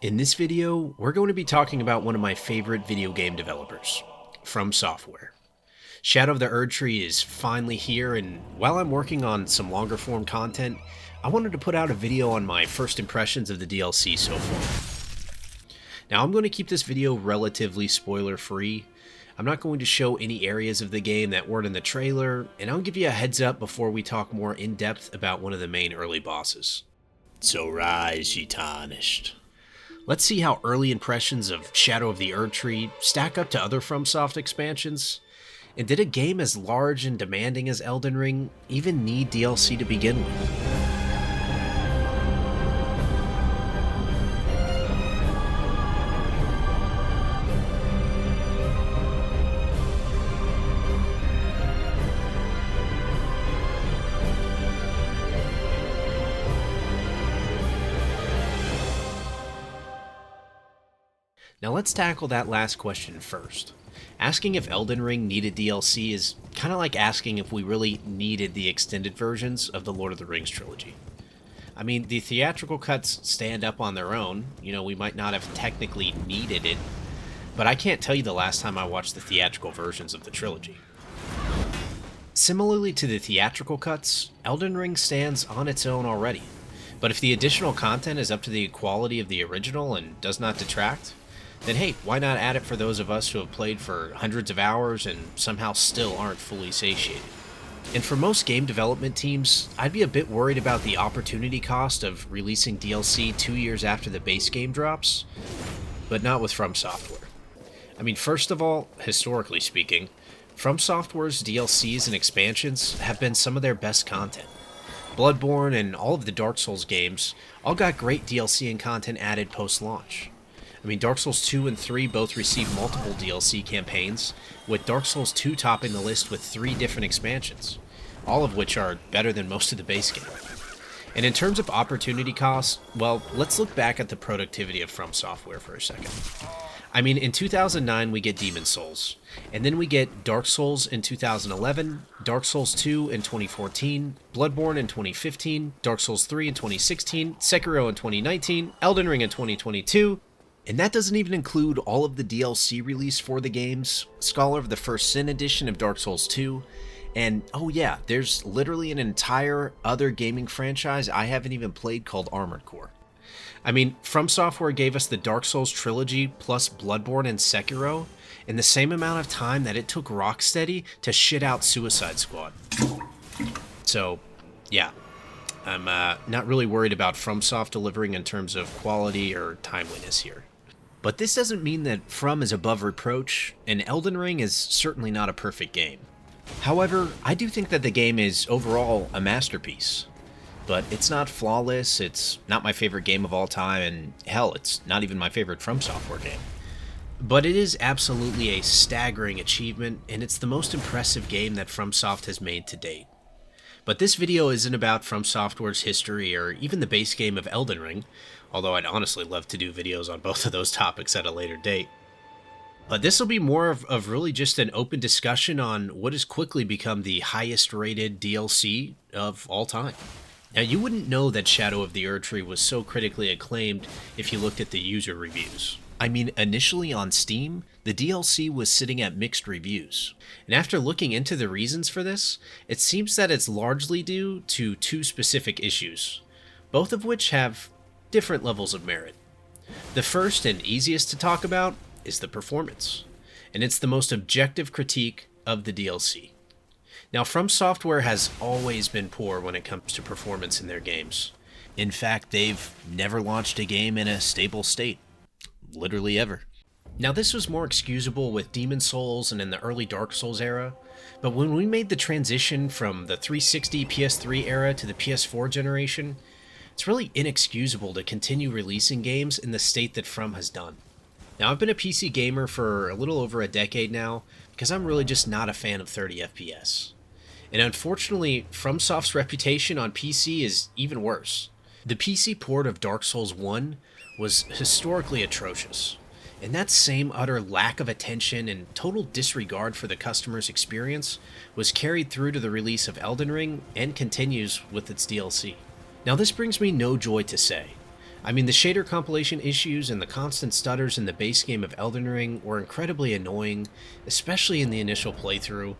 In this video, we're going to be talking about one of my favorite video game developers, From Software. Shadow of the Erdtree is finally here, and while I'm working on some longer form content, I wanted to put out a video on my first impressions of the DLC so far. Now, I'm going to keep this video relatively spoiler free. I'm not going to show any areas of the game that weren't in the trailer, and I'll give you a heads up before we talk more in depth about one of the main early bosses. So rise, ye tarnished. Let's see how early impressions of Shadow of the Erdtree stack up to other FromSoft expansions. And did a game as large and demanding as Elden Ring even need DLC to begin with? Now let's tackle that last question first. Asking if Elden Ring needed DLC is kind of like asking if we really needed the extended versions of the Lord of the Rings trilogy. I mean, the theatrical cuts stand up on their own. We might not have technically needed it, but I can't tell you the last time I watched the theatrical versions of the trilogy. Similarly to the theatrical cuts, Elden Ring stands on its own already. But if the additional content is up to the quality of the original and does not detract, then hey, why not add it for those of us who have played for hundreds of hours and somehow still aren't fully satiated? And for most game development teams, I'd be a bit worried about the opportunity cost of releasing DLC 2 years after the base game drops, but not with From Software. I mean, first of all, historically speaking, From Software's DLCs and expansions have been some of their best content. Bloodborne and all of the Dark Souls games all got great DLC and content added post-launch. I mean, Dark Souls 2 and 3 both received multiple DLC campaigns, with Dark Souls 2 topping the list with 3 different expansions, all of which are better than most of the base game. And in terms of opportunity costs, well, let's look back at the productivity of From Software for a second. I mean, in 2009 we get Demon's Souls, and then we get Dark Souls in 2011, Dark Souls 2 in 2014, Bloodborne in 2015, Dark Souls 3 in 2016, Sekiro in 2019, Elden Ring in 2022, and that doesn't even include all of the DLC released for the games, Scholar of the First Sin edition of Dark Souls 2, and oh yeah, there's literally an entire other gaming franchise I haven't even played called Armored Core. I mean, From Software gave us the Dark Souls trilogy plus Bloodborne and Sekiro in the same amount of time that it took Rocksteady to shit out Suicide Squad. So, yeah, I'm not really worried about FromSoft delivering in terms of quality or timeliness here. But this doesn't mean that From is above reproach, and Elden Ring is certainly not a perfect game. However, I do think that the game is overall a masterpiece. But it's not flawless, it's not my favorite game of all time, and hell, it's not even my favorite From Software game. But it is absolutely a staggering achievement, and it's the most impressive game that FromSoft has made to date. But this video isn't about From Software's history or even the base game of Elden Ring, although I'd honestly love to do videos on both of those topics at a later date. But this will be more of really just an open discussion on what has quickly become the highest rated DLC of all time. Now, you wouldn't know that Shadow of the Erdtree was so critically acclaimed if you looked at the user reviews. I mean, initially on Steam, the DLC was sitting at mixed reviews. And after looking into the reasons for this, it seems that it's largely due to 2 specific issues, both of which have different levels of merit. The first and easiest to talk about is the performance, and it's the most objective critique of the DLC. Now, From Software has always been poor when it comes to performance in their games. In fact, they've never launched a game in a stable state. Literally ever. Now, this was more excusable with Demon's Souls and in the early Dark Souls era, but when we made the transition from the 360 PS3 era to the PS4 generation, it's really inexcusable to continue releasing games in the state that From has done. Now, I've been a PC gamer for a little over a decade now, because I'm really just not a fan of 30 FPS. And unfortunately, FromSoft's reputation on PC is even worse. The PC port of Dark Souls 1 was historically atrocious, and that same utter lack of attention and total disregard for the customer's experience was carried through to the release of Elden Ring and continues with its DLC. Now, this brings me no joy to say, I mean, the shader compilation issues and the constant stutters in the base game of Elden Ring were incredibly annoying, especially in the initial playthrough.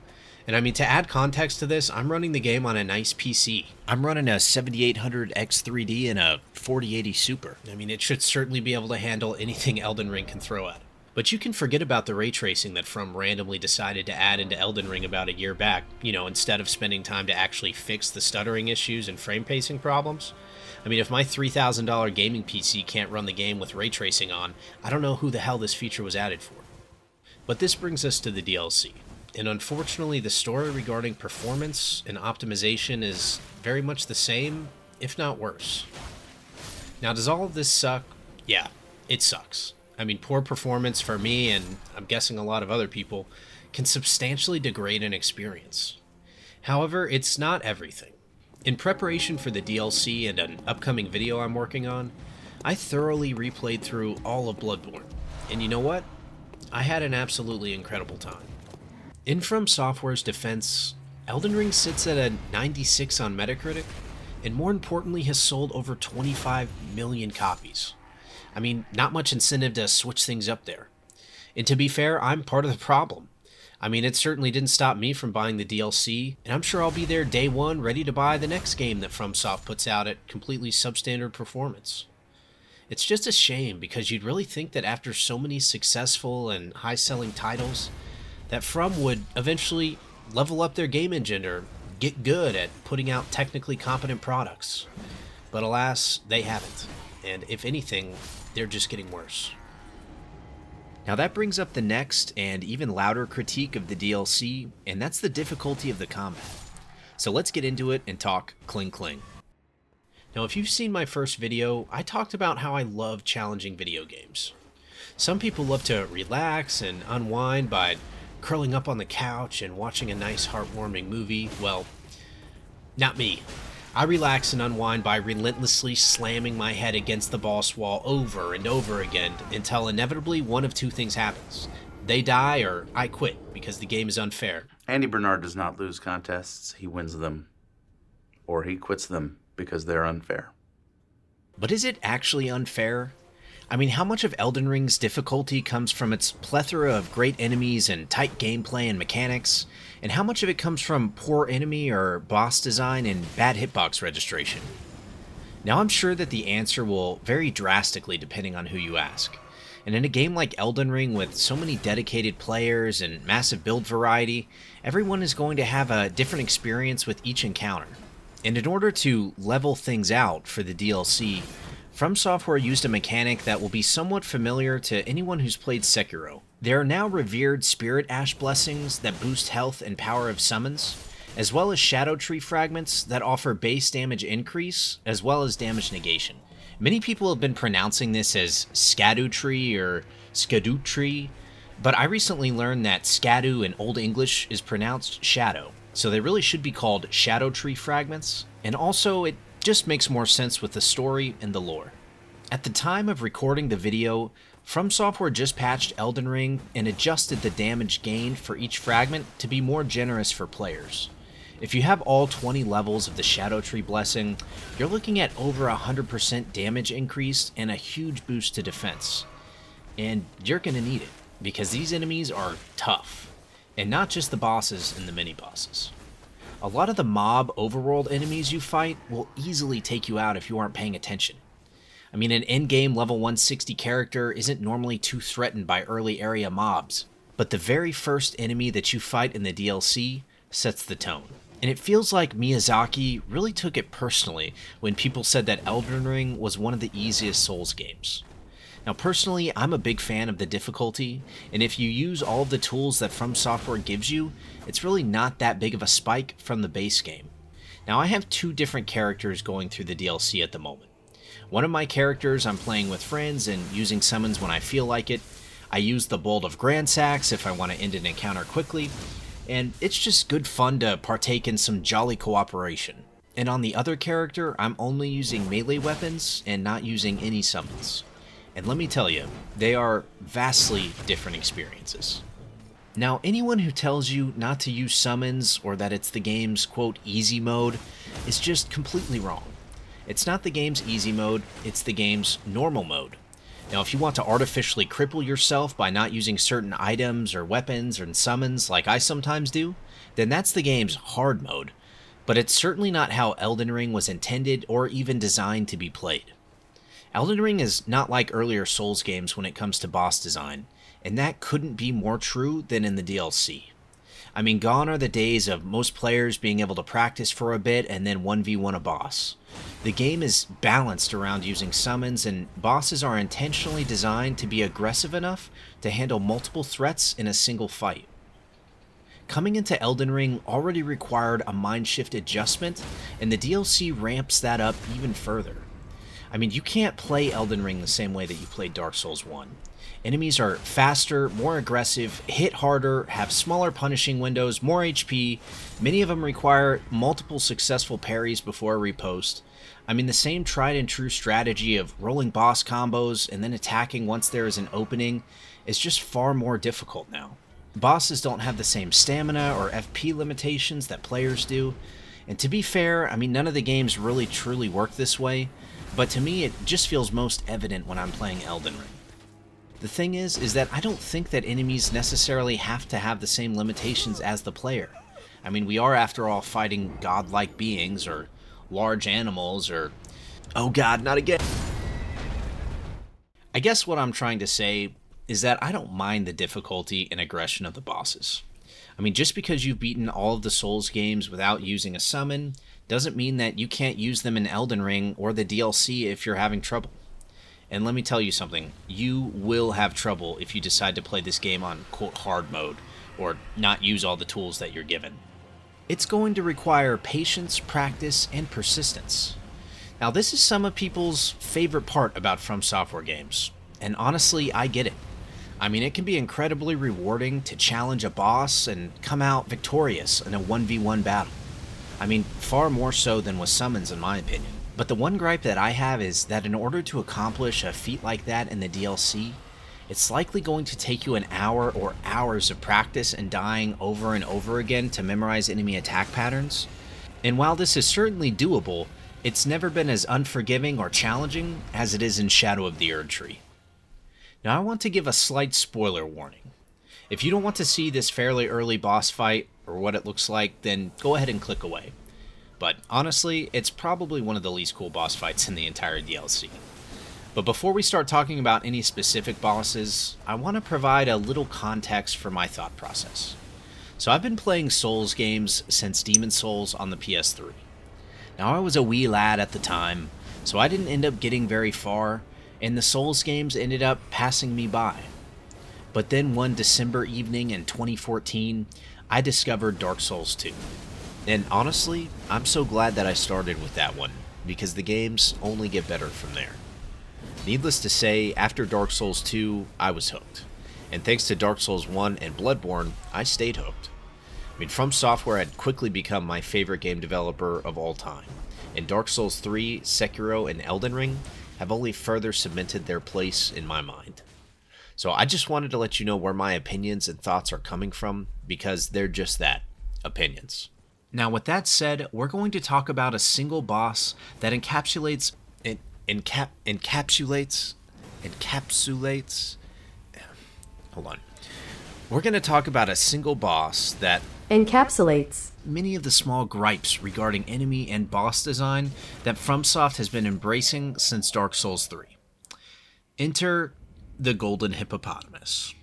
And I mean, to add context to this, I'm running the game on a nice PC. I'm running a 7800 X3D and a 4080 Super. I mean, it should certainly be able to handle anything Elden Ring can throw at it. But you can forget about the ray tracing that From randomly decided to add into Elden Ring about a year back, instead of spending time to actually fix the stuttering issues and frame pacing problems. I mean, if my $3,000 gaming PC can't run the game with ray tracing on, I don't know who the hell this feature was added for. But this brings us to the DLC. And unfortunately, the story regarding performance and optimization is very much the same, if not worse. Now, does all of this suck? Yeah, it sucks. I mean, poor performance for me, and I'm guessing a lot of other people, can substantially degrade an experience. However, it's not everything. In preparation for the DLC and an upcoming video I'm working on, I thoroughly replayed through all of Bloodborne. And you know what? I had an absolutely incredible time. In From Software's defense, Elden Ring sits at a 96 on Metacritic, and more importantly has sold over 25 million copies. I mean, not much incentive to switch things up there. And to be fair, I'm part of the problem. I mean, it certainly didn't stop me from buying the DLC, and I'm sure I'll be there day one ready to buy the next game that FromSoft puts out at completely substandard performance. It's just a shame because you'd really think that after so many successful and high-selling titles, that From would eventually level up their game engine or get good at putting out technically competent products. But alas, they haven't. And if anything, they're just getting worse. Now that brings up the next and even louder critique of the DLC, and that's the difficulty of the combat. So let's get into it and talk Cling Cling. Now if you've seen my first video, I talked about how I love challenging video games. Some people love to relax and unwind by curling up on the couch and watching a nice heartwarming movie. Well, not me. I relax and unwind by relentlessly slamming my head against the boss wall over and over again until inevitably one of two things happens. They die or I quit because the game is unfair. Andy Bernard does not lose contests, he wins them. Or he quits them because they're unfair. But is it actually unfair? I mean, how much of Elden Ring's difficulty comes from its plethora of great enemies and tight gameplay and mechanics, and how much of it comes from poor enemy or boss design and bad hitbox registration? Now I'm sure that the answer will vary drastically depending on who you ask. And in a game like Elden Ring with so many dedicated players and massive build variety, everyone is going to have a different experience with each encounter. And in order to level things out for the DLC, From Software used a mechanic that will be somewhat familiar to anyone who's played Sekiro. There are now revered Spirit Ash blessings that boost health and power of summons, as well as Shadow Tree fragments that offer base damage increase, as well as damage negation. Many people have been pronouncing this as Skadu Tree or Skadu Tree, but I recently learned that Skadu in Old English is pronounced Shadow, so they really should be called Shadow Tree fragments, and also it just makes more sense with the story and the lore. At the time of recording the video, From Software just patched Elden Ring and adjusted the damage gained for each fragment to be more generous for players. If you have all 20 levels of the Shadow Tree Blessing, you're looking at over 100% damage increase and a huge boost to defense. And you're going to need it, because these enemies are tough, and not just the bosses and the mini-bosses. A lot of the mob overworld enemies you fight will easily take you out if you aren't paying attention. I mean, an endgame level 160 character isn't normally too threatened by early area mobs, but the very first enemy that you fight in the DLC sets the tone. And it feels like Miyazaki really took it personally when people said that Elden Ring was one of the easiest Souls games. Now personally, I'm a big fan of the difficulty, and if you use all of the tools that From Software gives you, it's really not that big of a spike from the base game. Now I have two different characters going through the DLC at the moment. One of my characters I'm playing with friends and using summons when I feel like it. I use the Bolt of Grandsax if I want to end an encounter quickly, and it's just good fun to partake in some jolly cooperation. And on the other character, I'm only using melee weapons and not using any summons. And let me tell you, they are vastly different experiences. Now, anyone who tells you not to use summons or that it's the game's, quote, easy mode is just completely wrong. It's not the game's easy mode, it's the game's normal mode. Now, if you want to artificially cripple yourself by not using certain items or weapons or summons like I sometimes do, then that's the game's hard mode. But it's certainly not how Elden Ring was intended or even designed to be played. Elden Ring is not like earlier Souls games when it comes to boss design, and that couldn't be more true than in the DLC. I mean, gone are the days of most players being able to practice for a bit and then 1v1 a boss. The game is balanced around using summons, and bosses are intentionally designed to be aggressive enough to handle multiple threats in a single fight. Coming into Elden Ring already required a mind shift adjustment, and the DLC ramps that up even further. I mean, you can't play Elden Ring the same way that you played Dark Souls 1. Enemies are faster, more aggressive, hit harder, have smaller punishing windows, more HP. Many of them require multiple successful parries before a riposte. I mean, the same tried and true strategy of rolling boss combos and then attacking once there is an opening is just far more difficult now. Bosses don't have the same stamina or FP limitations that players do. And to be fair, I mean, none of the games really truly work this way, but to me it just feels most evident when I'm playing Elden Ring. The thing is that I don't think that enemies necessarily have to have the same limitations as the player. I mean, we are after all fighting godlike beings or large animals or... Oh god, not again! I guess what I'm trying to say is that I don't mind the difficulty and aggression of the bosses. I mean, just because you've beaten all of the Souls games without using a summon doesn't mean that you can't use them in Elden Ring or the DLC if you're having trouble. And let me tell you something, you will have trouble if you decide to play this game on, quote, hard mode, or not use all the tools that you're given. It's going to require patience, practice, and persistence. Now, this is some of people's favorite part about From Software games, and honestly, I get it. I mean, it can be incredibly rewarding to challenge a boss and come out victorious in a 1v1 battle. I mean, far more so than with summons in my opinion. But the one gripe that I have is that in order to accomplish a feat like that in the DLC, it's likely going to take you an hour or hours of practice and dying over and over again to memorize enemy attack patterns. And while this is certainly doable, it's never been as unforgiving or challenging as it is in Shadow of the Erdtree. Now I want to give a slight spoiler warning. If you don't want to see this fairly early boss fight or what it looks like, then go ahead and click away. But honestly, it's probably one of the least cool boss fights in the entire DLC. But before we start talking about any specific bosses, I want to provide a little context for my thought process. So I've been playing Souls games since Demon's Souls on the PS3. Now I was a wee lad at the time, so I didn't end up getting very far, and the Souls games ended up passing me by. But then one December evening in 2014, I discovered Dark Souls 2. And honestly, I'm so glad that I started with that one, because the games only get better from there. Needless to say, after Dark Souls 2, I was hooked. And thanks to Dark Souls 1 and Bloodborne, I stayed hooked. I mean, From Software had quickly become my favorite game developer of all time, and Dark Souls 3, Sekiro, and Elden Ring have only further cemented their place in my mind. So I just wanted to let you know where my opinions and thoughts are coming from, because they're just that, opinions. Now, with that said, we're going to talk about a single boss that encapsulates. Hold on. We're going to talk about a single boss that encapsulates many of the small gripes regarding enemy and boss design that FromSoft has been embracing since Dark Souls 3. Enter the Golden Hippopotamus.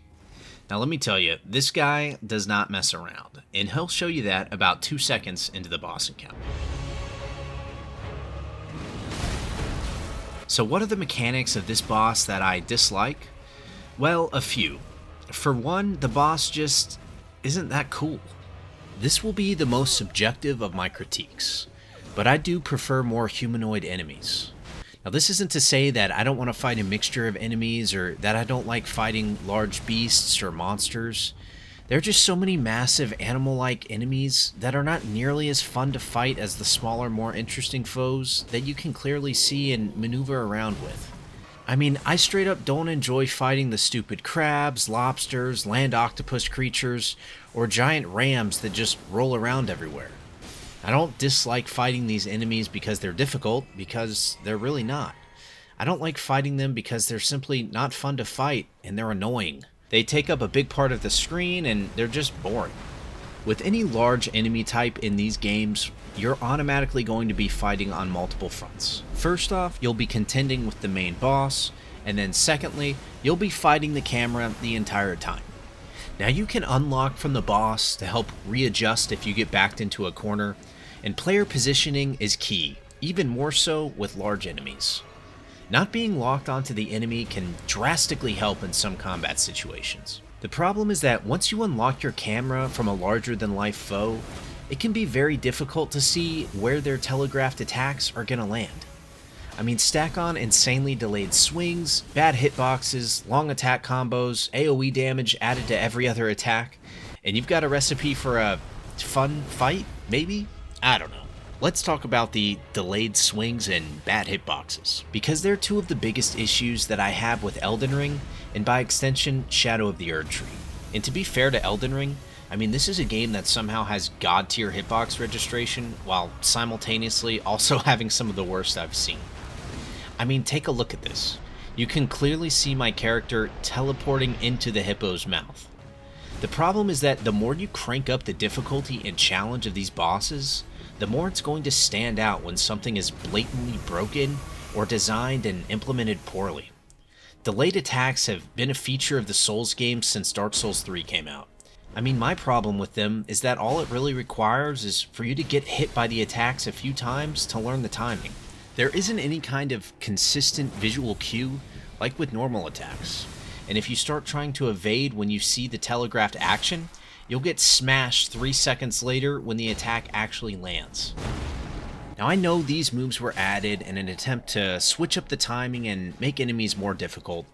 Now let me tell you, this guy does not mess around, and he'll show you that about 2 seconds into the boss encounter. So what are the mechanics of this boss that I dislike? Well, a few. For one, the boss just isn't that cool. This will be the most subjective of my critiques, but I do prefer more humanoid enemies. Now this isn't to say that I don't want to fight a mixture of enemies or that I don't like fighting large beasts or monsters. There are just so many massive animal-like enemies that are not nearly as fun to fight as the smaller, more interesting foes that you can clearly see and maneuver around with. I mean, I straight up don't enjoy fighting the stupid crabs, lobsters, land octopus creatures, or giant rams that just roll around everywhere. I don't dislike fighting these enemies because they're difficult, because they're really not. I don't like fighting them because they're simply not fun to fight and they're annoying. They take up a big part of the screen and they're just boring. With any large enemy type in these games, you're automatically going to be fighting on multiple fronts. First off, you'll be contending with the main boss, and then secondly, you'll be fighting the camera the entire time. Now you can unlock from the boss to help readjust if you get backed into a corner, and player positioning is key, even more so with large enemies. Not being locked onto the enemy can drastically help in some combat situations. The problem is that once you unlock your camera from a larger-than-life foe, it can be very difficult to see where their telegraphed attacks are gonna land. I mean, stack on insanely delayed swings, bad hitboxes, long attack combos, AoE damage added to every other attack, and you've got a recipe for a fun fight, maybe? I don't know. Let's talk about the delayed swings and bad hitboxes, because they're two of the biggest issues that I have with Elden Ring, and by extension, Shadow of the Erdtree. And to be fair to Elden Ring, I mean, this is a game that somehow has god-tier hitbox registration, while simultaneously also having some of the worst I've seen. I mean, take a look at this. You can clearly see my character teleporting into the hippo's mouth. The problem is that the more you crank up the difficulty and challenge of these bosses, the more it's going to stand out when something is blatantly broken or designed and implemented poorly. Delayed attacks have been a feature of the Souls games since Dark Souls 3 came out. I mean, my problem with them is that all it really requires is for you to get hit by the attacks a few times to learn the timing. There isn't any kind of consistent visual cue like with normal attacks, and if you start trying to evade when you see the telegraphed action, you'll get smashed 3 seconds later when the attack actually lands. Now I know these moves were added in an attempt to switch up the timing and make enemies more difficult,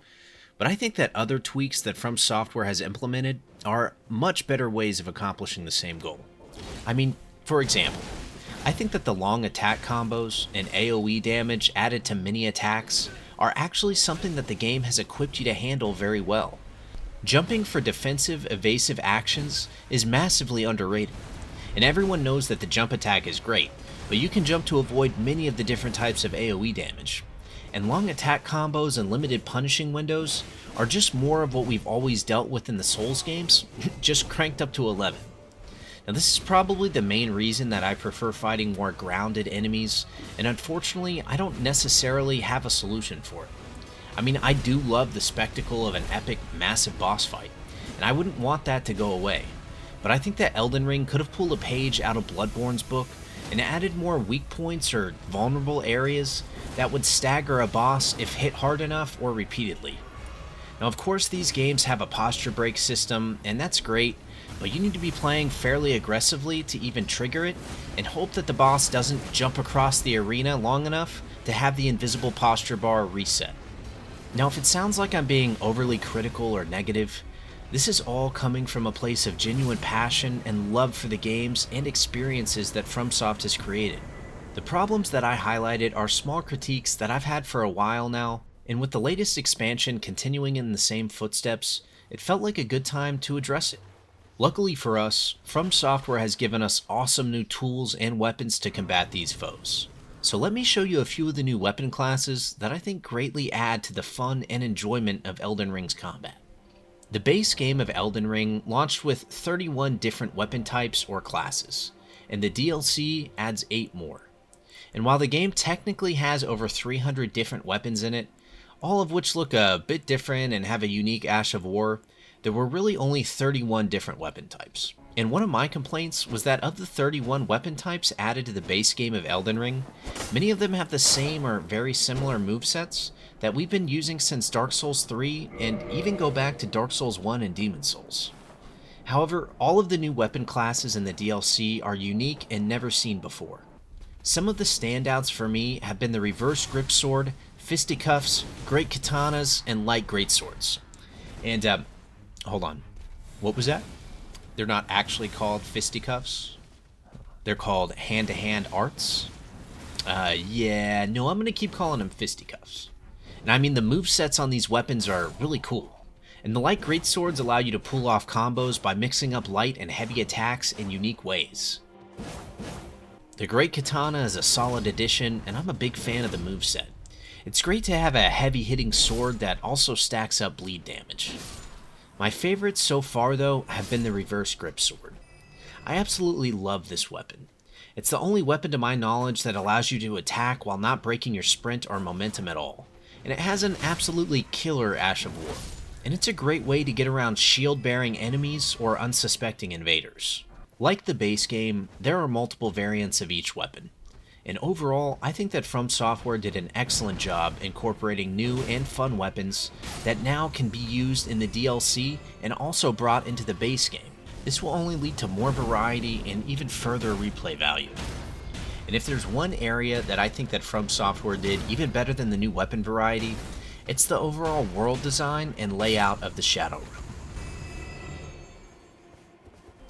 but I think that other tweaks that From Software has implemented are much better ways of accomplishing the same goal. I mean, for example, I think that the long attack combos and AoE damage added to mini attacks are actually something that the game has equipped you to handle very well. Jumping for defensive, evasive actions is massively underrated, and everyone knows that the jump attack is great, but you can jump to avoid many of the different types of AoE damage. And long attack combos and limited punishing windows are just more of what we've always dealt with in the Souls games, just cranked up to 11. Now this is probably the main reason that I prefer fighting more grounded enemies, and unfortunately I don't necessarily have a solution for it. I mean, I do love the spectacle of an epic, massive boss fight, and I wouldn't want that to go away, but I think that Elden Ring could have pulled a page out of Bloodborne's book and added more weak points or vulnerable areas that would stagger a boss if hit hard enough or repeatedly. Now of course these games have a posture break system, and that's great, but you need to be playing fairly aggressively to even trigger it, and hope that the boss doesn't jump across the arena long enough to have the invisible posture bar reset. Now if it sounds like I'm being overly critical or negative, this is all coming from a place of genuine passion and love for the games and experiences that FromSoft has created. The problems that I highlighted are small critiques that I've had for a while now, and with the latest expansion continuing in the same footsteps, it felt like a good time to address it. Luckily for us, From Software has given us awesome new tools and weapons to combat these foes. So let me show you a few of the new weapon classes that I think greatly add to the fun and enjoyment of Elden Ring's combat. The base game of Elden Ring launched with 31 different weapon types or classes, and the DLC adds 8 more. And while the game technically has over 300 different weapons in it, all of which look a bit different and have a unique Ash of War, there were really only 31 different weapon types. And one of my complaints was that of the 31 weapon types added to the base game of Elden Ring, many of them have the same or very similar movesets that we've been using since Dark Souls 3 and even go back to Dark Souls 1 and Demon Souls. However, all of the new weapon classes in the DLC are unique and never seen before. Some of the standouts for me have been the reverse grip sword, fisticuffs, great katanas, and light greatswords. And, hold on. What was that? They're not actually called fisticuffs. They're called hand-to-hand arts. Yeah, no, I'm going to keep calling them fisticuffs. And I mean, the movesets on these weapons are really cool. And the light greatswords allow you to pull off combos by mixing up light and heavy attacks in unique ways. The Great Katana is a solid addition, and I'm a big fan of the moveset. It's great to have a heavy-hitting sword that also stacks up bleed damage. My favorites so far, though, have been the reverse grip sword. I absolutely love this weapon. It's the only weapon to my knowledge that allows you to attack while not breaking your sprint or momentum at all, and it has an absolutely killer Ash of War. And it's a great way to get around shield-bearing enemies or unsuspecting invaders. Like the base game, there are multiple variants of each weapon, and overall, I think that From Software did an excellent job incorporating new and fun weapons that now can be used in the DLC and also brought into the base game. This will only lead to more variety and even further replay value. And if there's one area that I think that From Software did even better than the new weapon variety, it's the overall world design and layout of the Shadow Realm.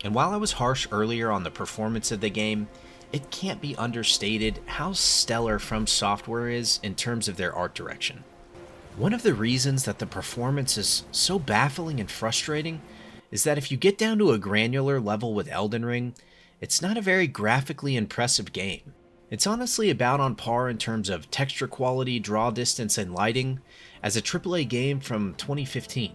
And while I was harsh earlier on the performance of the game, it can't be understated how stellar From Software is in terms of their art direction. One of the reasons that the performance is so baffling and frustrating is that if you get down to a granular level with Elden Ring, it's not a very graphically impressive game. It's honestly about on par in terms of texture quality, draw distance, and lighting as a AAA game from 2015.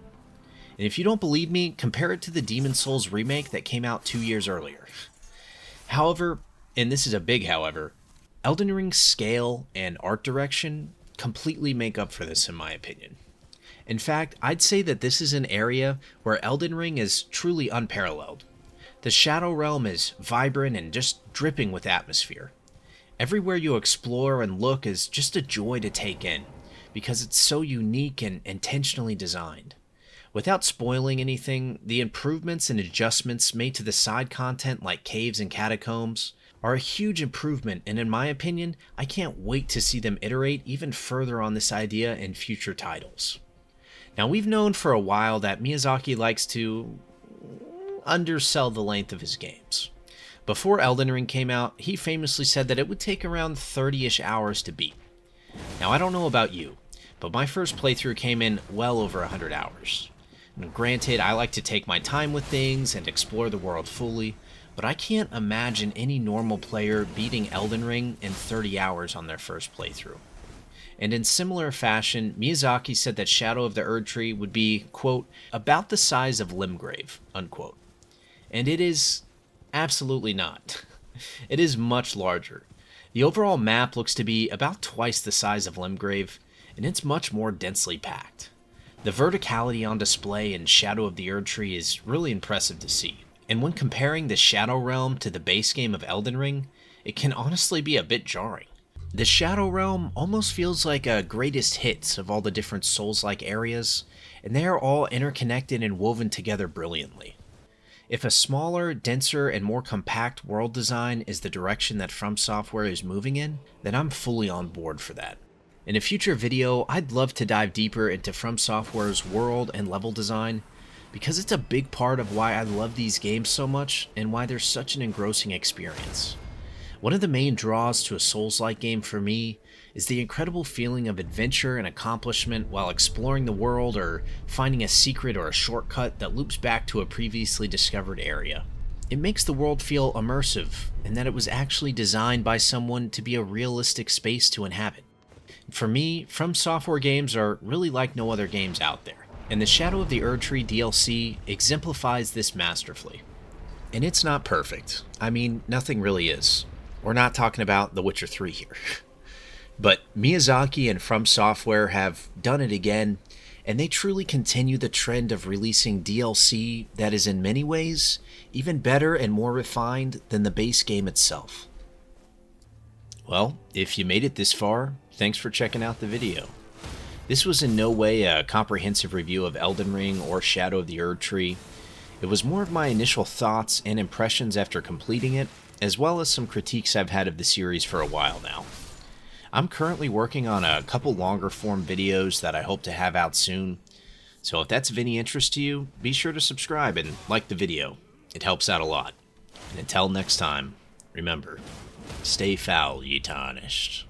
And if you don't believe me, compare it to the Demon's Souls remake that came out 2 years earlier. However, and this is a big however, Elden Ring's scale and art direction completely make up for this in my opinion. In fact, I'd say that this is an area where Elden Ring is truly unparalleled. The Shadow Realm is vibrant and just dripping with atmosphere. Everywhere you explore and look is just a joy to take in, because it's so unique and intentionally designed. Without spoiling anything, the improvements and adjustments made to the side content like caves and catacombs are a huge improvement, and in my opinion, I can't wait to see them iterate even further on this idea in future titles. Now, we've known for a while that Miyazaki likes to undersell the length of his games. Before Elden Ring came out, he famously said that it would take around 30-ish hours to beat. Now, I don't know about you, but my first playthrough came in well over 100 hours. And granted, I like to take my time with things and explore the world fully, but I can't imagine any normal player beating Elden Ring in 30 hours on their first playthrough. And in similar fashion, Miyazaki said that Shadow of the Erdtree would be, quote, about the size of Limgrave, unquote. And it is absolutely not. It is much larger. The overall map looks to be about twice the size of Limgrave, and it's much more densely packed. The verticality on display in Shadow of the Erdtree is really impressive to see. And when comparing the Shadow Realm to the base game of Elden Ring, it can honestly be a bit jarring. The Shadow Realm almost feels like a greatest hits of all the different Souls-like areas, and they are all interconnected and woven together brilliantly. If a smaller, denser, and more compact world design is the direction that From Software is moving in, then I'm fully on board for that. In a future video, I'd love to dive deeper into From Software's world and level design, because it's a big part of why I love these games so much and why they're such an engrossing experience. One of the main draws to a Souls-like game for me is the incredible feeling of adventure and accomplishment while exploring the world or finding a secret or a shortcut that loops back to a previously discovered area. It makes the world feel immersive, and that it was actually designed by someone to be a realistic space to inhabit. For me, From Software games are really like no other games out there, and the Shadow of the Erdtree DLC exemplifies this masterfully. And it's not perfect. I mean, nothing really is. We're not talking about The Witcher 3 here. But Miyazaki and From Software have done it again, and they truly continue the trend of releasing DLC that is in many ways even better and more refined than the base game itself. Well, if you made it this far, thanks for checking out the video. This was in no way a comprehensive review of Elden Ring or Shadow of the Erdtree. It was more of my initial thoughts and impressions after completing it, as well as some critiques I've had of the series for a while now. I'm currently working on a couple longer form videos that I hope to have out soon, so if that's of any interest to you, be sure to subscribe and like the video. It helps out a lot. And until next time, remember, stay foul, ye tarnished.